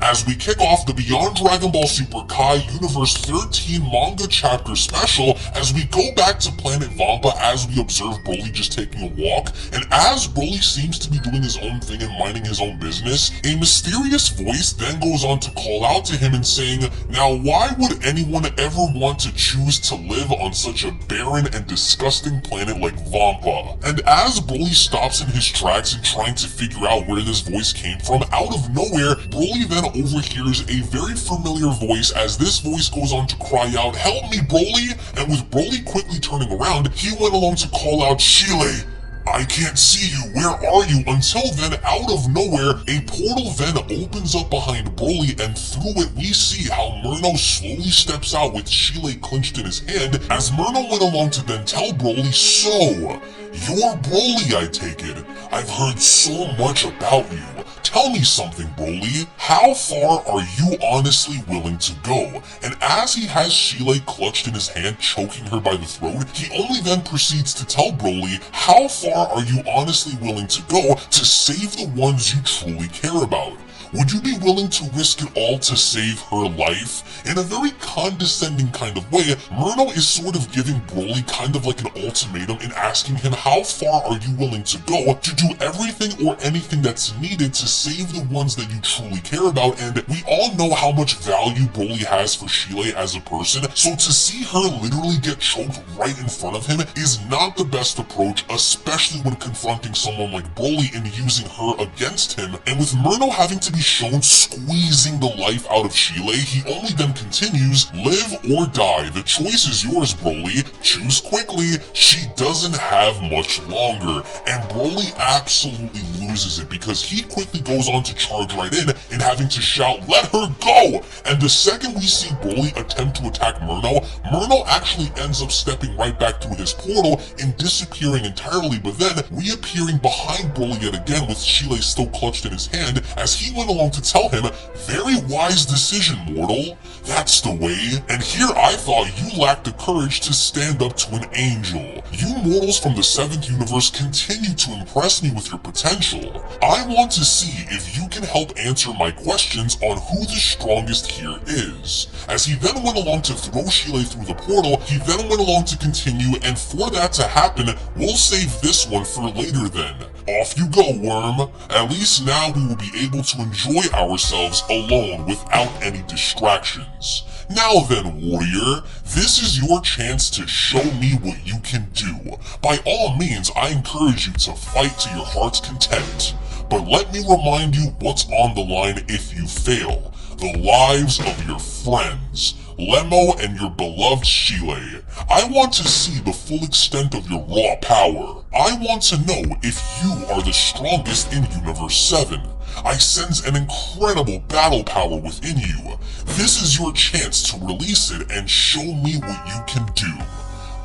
As we kick off the Beyond Dragon Ball Super Kai Universe 13 manga chapter special, as we go back to Planet Vampa as we observe Broly just taking a walk, and as Broly seems to be doing his own thing and minding his own business, a mysterious voice then goes on to call out to him and saying, "Now why would anyone ever want to choose to live on such a barren and disgusting planet like Vampa?" And as Broly stops in his tracks and trying to figure out where this voice came from, out of nowhere, Broly then overhears a very familiar voice as this voice goes on to cry out, "Help me, Broly!" And with Broly quickly turning around, he went along to call out, "Shile, I can't see you, where are you?" Until then, out of nowhere, a portal then opens up behind Broly, and through it we see how Merno slowly steps out with Shile clenched in his hand, as Merno went along to then tell Broly, "So, you're Broly, I take it. I've heard so much about you. Tell me something, Broly. How far are you honestly willing to go?" And as he has Shile clutched in his hand, choking her by the throat, he only then proceeds to tell Broly, "How far are you honestly willing to go to save the ones you truly care about? Would you be willing to risk it all to save her life?" In a very condescending kind of way, Merno is sort of giving Broly kind of like an ultimatum in asking him, how far are you willing to go to do everything or anything that's needed to save the ones that you truly care about. And we all know how much value Broly has for Shile as a person, so to see her literally get choked right in front of him is not the best approach, especially when confronting someone like Broly and using her against him. And with Merno having to be shown squeezing the life out of Shile, he only then continues, "Live or die, the choice is yours, Broly. Choose quickly. She doesn't have much longer." And Broly absolutely loses it because he quickly goes on to charge right in and having to shout, "Let her go!" And the second we see Broly attempt to attack Merno, Merno actually ends up stepping right back through his portal and disappearing entirely, but then reappearing behind Broly yet again with Shile still clutched in his hand as he went along to tell him, "Very wise decision, mortal. That's the way. And here I thought you lacked the courage to stand up to an angel. You mortals from the 7th universe continue to impress me with your potential. I want to see if you can help answer my questions on who the strongest here is." As he then went along to throw Shile through the portal, he then went along to continue, and for that to happen, we'll save this one for later then. Off you go, worm. At least now we will be able to enjoy ourselves alone without any distractions. Now then, warrior, this is your chance to show me what you can do. By all means, I encourage you to fight to your heart's content. But let me remind you what's on the line if you fail. The lives of your friends, Lemmo and your beloved Shile. I want to see the full extent of your raw power. I want to know if you are the strongest in Universe 7. I sense an incredible battle power within you. This is your chance to release it and show me what you can do.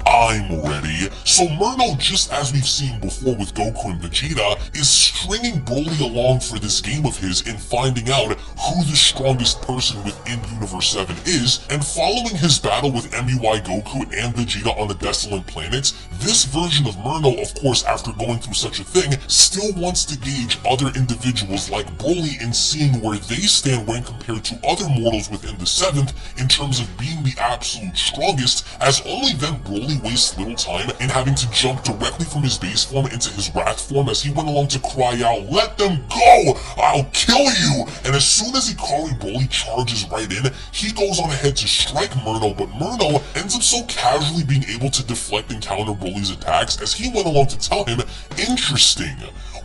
I'm ready. So Merno, just as we've seen before with Goku and Vegeta, is stringing Broly along for this game of his in finding out who the strongest person within Universe 7 is, and following his battle with MUI Goku and Vegeta on the Desolate Planets, this version of Merno, of course, after going through such a thing, still wants to gauge other individuals like Broly in seeing where they stand when compared to other mortals within the 7th in terms of being the absolute strongest, as only then Broly wastes little time in having to jump directly from his base form into his wrath form as he went along to cry out, "Let them go! I'll kill you!" And as soon as Ikari Broly charges right in, he goes on ahead to strike Merno, but Merno ends up so casually being able to deflect and counter Broly's attacks as he went along to tell him, "Interesting.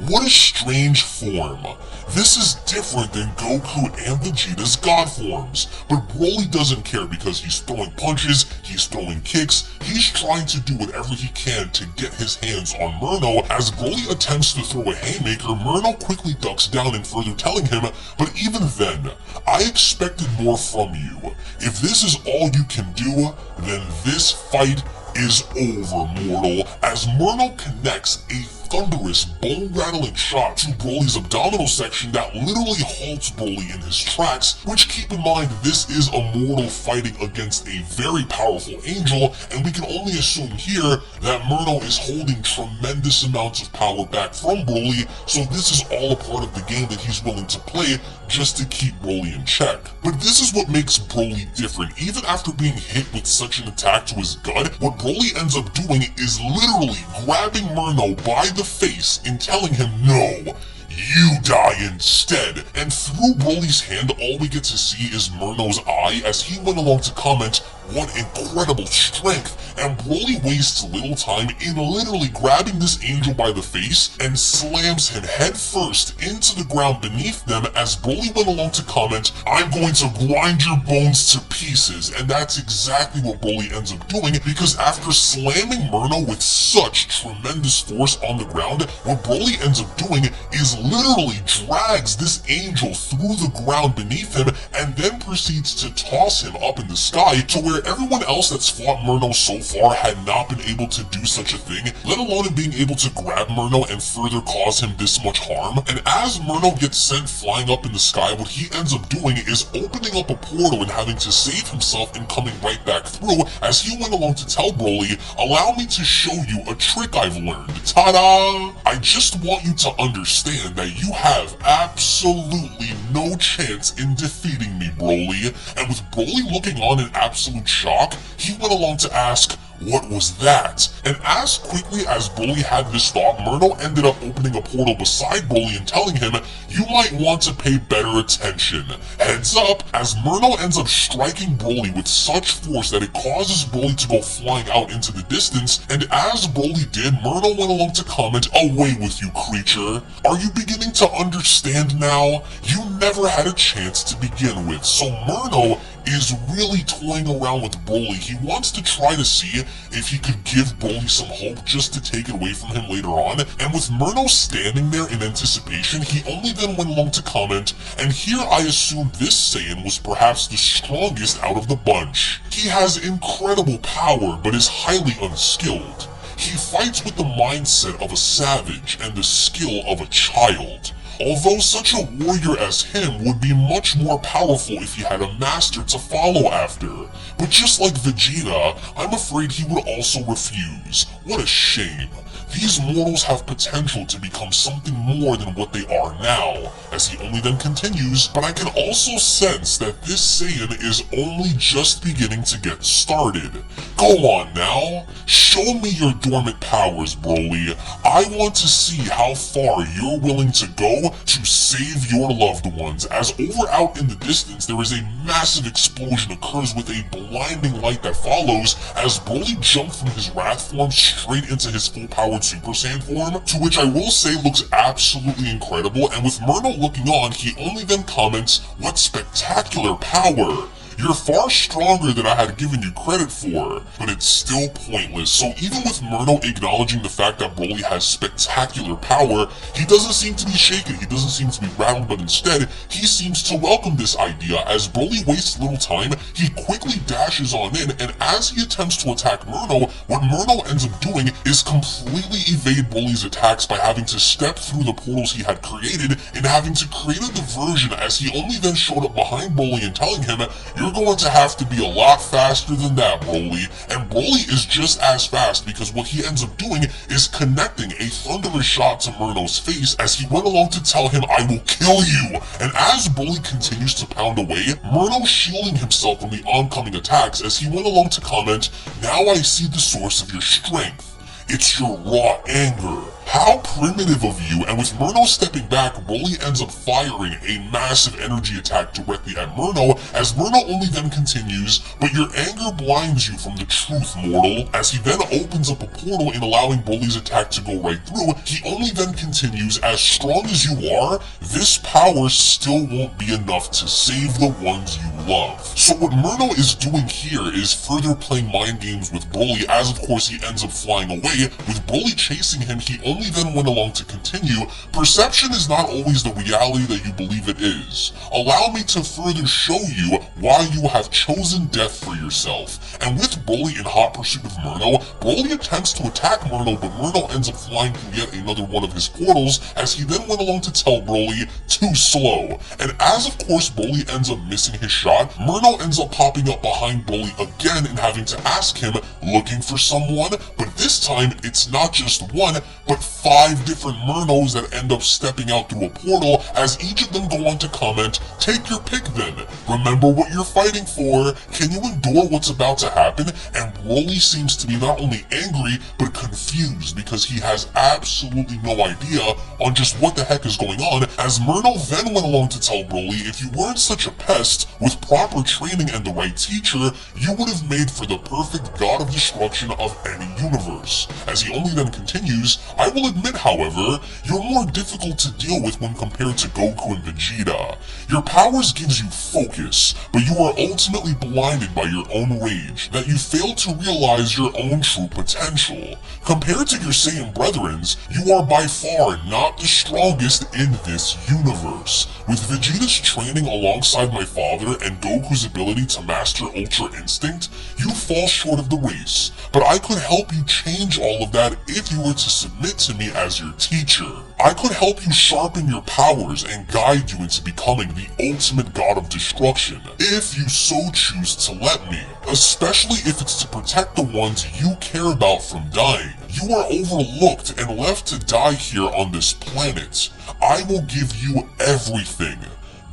What a strange form. This is different than Goku and Vegeta's god forms." But Broly doesn't care because he's throwing punches, he's throwing kicks, he's trying to do whatever he can to get his hands on Merno. As Broly attempts to throw a haymaker, Merno quickly ducks down and further telling him, "But even then, I expected more from you. If this is all you can do, then this fight is over, mortal." As Merno connects a thunderous, bone-rattling shot to Broly's abdominal section that literally halts Broly in his tracks, which, keep in mind, this is a mortal fighting against a very powerful angel, and we can only assume here that Merno is holding tremendous amounts of power back from Broly, so this is all a part of the game that he's willing to play just to keep Broly in check. But this is what makes Broly different. Even after being hit with such an attack to his gut, what Broly ends up doing is literally grabbing Merno by the face and telling him, "No, you die instead." And through Broly's hand, all we get to see is Merno's eye as he went along to comment, "What incredible strength," and Broly wastes little time in literally grabbing this angel by the face and slams him head first into the ground beneath them as Broly went along to comment, "I'm going to grind your bones to pieces," and that's exactly what Broly ends up doing, because after slamming Merno with such tremendous force on the ground, what Broly ends up doing is literally drags this angel through the ground beneath him and then proceeds to toss him up in the sky to where everyone else that's fought Merno so far had not been able to do such a thing, let alone in being able to grab Merno and further cause him this much harm. And as Merno gets sent flying up in the sky, what he ends up doing is opening up a portal and having to save himself and coming right back through as he went along to tell Broly, "Allow me to show you a trick I've learned. Ta-da! I just want you to understand that you have absolutely no chance in defeating me, Broly." And with Broly looking on in absolute shock, he went along to ask, "What was that?" And as quickly as Broly had this thought, Merno ended up opening a portal beside Broly and telling him, "You might want to pay better attention." Heads up, as Merno ends up striking Broly with such force that it causes Broly to go flying out into the distance, and as Broly did, Merno went along to comment, "Away with you, creature. Are you beginning to understand now? You never had a chance to begin with." So Merno is really toying around with Broly. He wants to try to see if he could give Broly some hope just to take it away from him later on. And with Merno standing there in anticipation, he only then went along to comment, "And here I assume this Saiyan was perhaps the strongest out of the bunch. He has incredible power, but is highly unskilled. He fights with the mindset of a savage and the skill of a child. Although such a warrior as him would be much more powerful if he had a master to follow after. But just like Vegeta, I'm afraid he would also refuse. What a shame. These mortals have potential to become something more than what they are now." As he only then continues, "But I can also sense that this Saiyan is only just beginning to get started. Go on now. Show me your dormant powers, Broly. I want to see how far you're willing to go to save your loved ones." As over out in the distance, there is a massive explosion occurs with a blinding light that follows as Broly jumped from his Wrath form straight into his full-powered Super Saiyan form, to which I will say looks absolutely incredible, and with Merno looking on, he only then comments, "What spectacular power! You're far stronger than I had given you credit for," but it's still pointless. So even with Merno acknowledging the fact that Broly has spectacular power, he doesn't seem to be shaken, he doesn't seem to be rattled, but instead, he seems to welcome this idea. As Broly wastes little time, he quickly dashes on in, and as he attempts to attack Merno, what Merno ends up doing is completely evade Broly's attacks by having to step through the portals he had created and having to create a diversion, as he only then showed up behind Broly and telling him, "You're going to have to be a lot faster than that, Broly." And Broly is just as fast, because what he ends up doing is connecting a thunderous shot to Merno's face as he went along to tell him, "I will kill you." And as Broly continues to pound away, Merno shielding himself from the oncoming attacks as he went along to comment, "Now I see the source of your strength. It's your raw anger. How primitive of you." And with Merno stepping back, Broly ends up firing a massive energy attack directly at Merno, as Merno only then continues, "But your anger blinds you from the truth, mortal." As he then opens up a portal in allowing Broly's attack to go right through, he only then continues, "As strong as you are, this power still won't be enough to save the ones you love." So what Merno is doing here is further playing mind games with Broly, as of course he ends up flying away. With Broly chasing him, he only only then went along to continue, perception is not always the reality that you believe it is. Allow me to further show you why you have chosen death for yourself. And with Broly in hot pursuit of Merno, Broly attempts to attack Merno, but Merno ends up flying through yet another one of his portals, as he then went along to tell Broly, too slow. And as of course Broly ends up missing his shot, Merno ends up popping up behind Broly again and having to ask him, looking for someone? But this time, it's not just one, but 5 different Mernos that end up stepping out through a portal, as each of them go on to comment, take your pick then. Remember what you're fighting for. Can you endure what's about to happen? And Broly seems to be not only angry, but confused, because he has absolutely no idea on just what the heck is going on, as Merno then went along to tell Broly, if you weren't such a pest, with proper training and the right teacher, you would have made for the perfect god of destruction of any universe. As he only then continues, I will admit, however, you're more difficult to deal with when compared to Goku and Vegeta. Your powers gives you focus, but you are ultimately blinded by your own rage, that you fail to realize your own true potential. Compared to your Saiyan brethrens, you are by far not the strongest in this universe. With Vegeta's training alongside my father and Goku's ability to master Ultra Instinct, you fall short of the race, but I could help you change all of that if you were to submit to me as your teacher. I could help you sharpen your powers and guide you into becoming the ultimate god of destruction, if you so choose to let me, especially if it's to protect the ones you care about from dying. You are overlooked and left to die here on this planet. I will give you everything.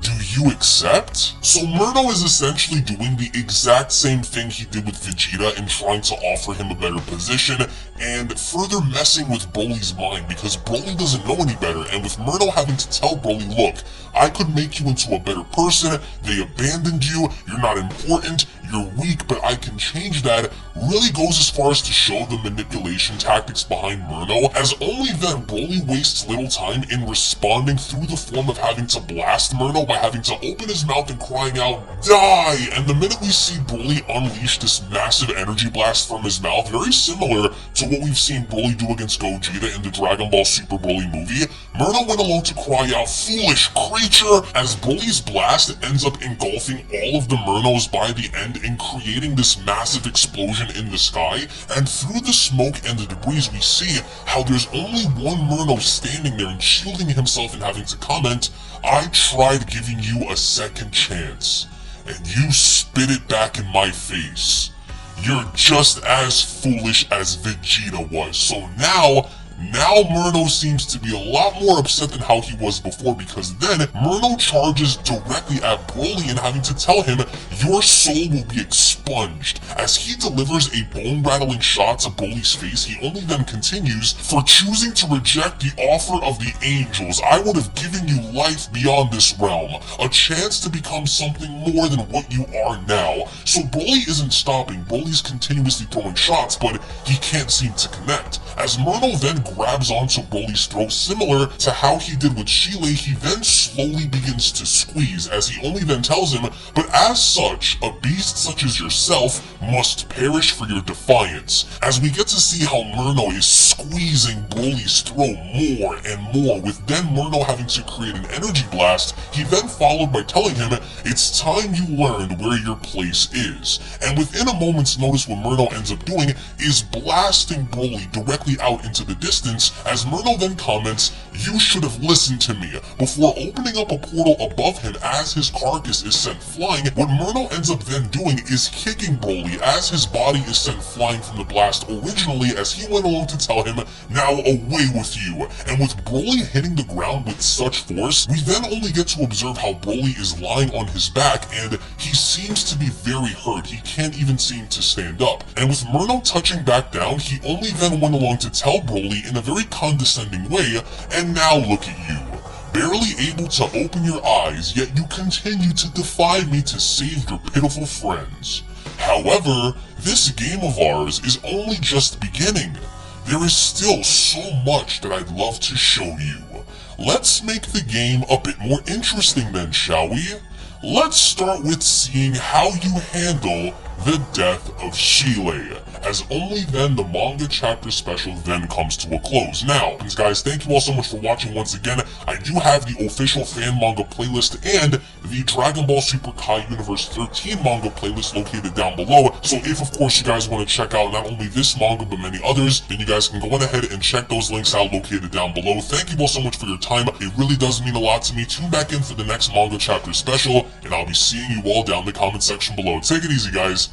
Do you accept? So Merno is essentially doing the exact same thing he did with Vegeta in trying to offer him a better position, and further messing with Broly's mind, because Broly doesn't know any better, and with Merno having to tell Broly, look, I could make you into a better person, they abandoned you, you're not important, you're weak, but I can change that, really goes as far as to show the manipulation tactics behind Merno, as only then Broly wastes little time in responding through the form of having to blast Merno by having to open his mouth and crying out, die! And the minute we see Broly unleash this massive energy blast from his mouth, very similar to what we've seen Broly do against Gogeta in the Dragon Ball Super Broly movie, Merno went along to cry out, foolish creature, as Broly's blast ends up engulfing all of the Mernos by the end and creating this massive explosion in the sky, and through the smoke and the debris we see how there's only one Merno standing there and shielding himself and having to comment, I tried giving you a second chance, and you spit it back in my face. You're just as foolish as Vegeta was, so now Merno seems to be a lot more upset than how he was before, because then Merno charges directly at Broly and having to tell him, your soul will be expunged. As he delivers a bone-rattling shot to Broly's face, he only then continues, for choosing to reject the offer of the angels, I would have given you life beyond this realm, a chance to become something more than what you are now. So Broly isn't stopping, Broly's continuously throwing shots, but he can't seem to connect. As Merno then grabs onto Broly's throat, similar to how he did with Chile, he then slowly begins to squeeze, as he only then tells him, but as such, a beast such as yourself must perish for your defiance. As we get to see how Merno is squeezing Broly's throat more and more, with then Merno having to create an energy blast, he then followed by telling him, it's time you learned where your place is. And within a moment's notice, what Merno ends up doing is blasting Broly directly out into the distance, as Merno then comments, you should have listened to me, before opening up a portal above him as his carcass is sent flying. What Merno ends up then doing is kicking Broly as his body is sent flying from the blast originally, as he went along to tell him, now away with you. And with Broly hitting the ground with such force, we then only get to observe how Broly is lying on his back, and he seems to be very hurt. He can't even seem to stand up. And with Merno touching back down, he only then went along to tell Broly in a very condescending way, and now look at you. Barely able to open your eyes, yet you continue to defy me to save your pitiful friends. However, this game of ours is only just beginning. There is still so much that I'd love to show you. Let's make the game a bit more interesting then, shall we? Let's start with seeing how you handle the death of Shile, as only then the manga chapter special then comes to a close. Now, guys, thank you all so much for watching once again. I do have the official fan manga playlist and the Dragon Ball Super Kai Universe 13 manga playlist located down below, so if of course you guys want to check out not only this manga but many others, then you guys can go on ahead and check those links out located down below. Thank you all so much for your time. It really does mean a lot to me. Tune back in for the next manga chapter special, and I'll be seeing you all down in the comment section below. Take it easy, guys.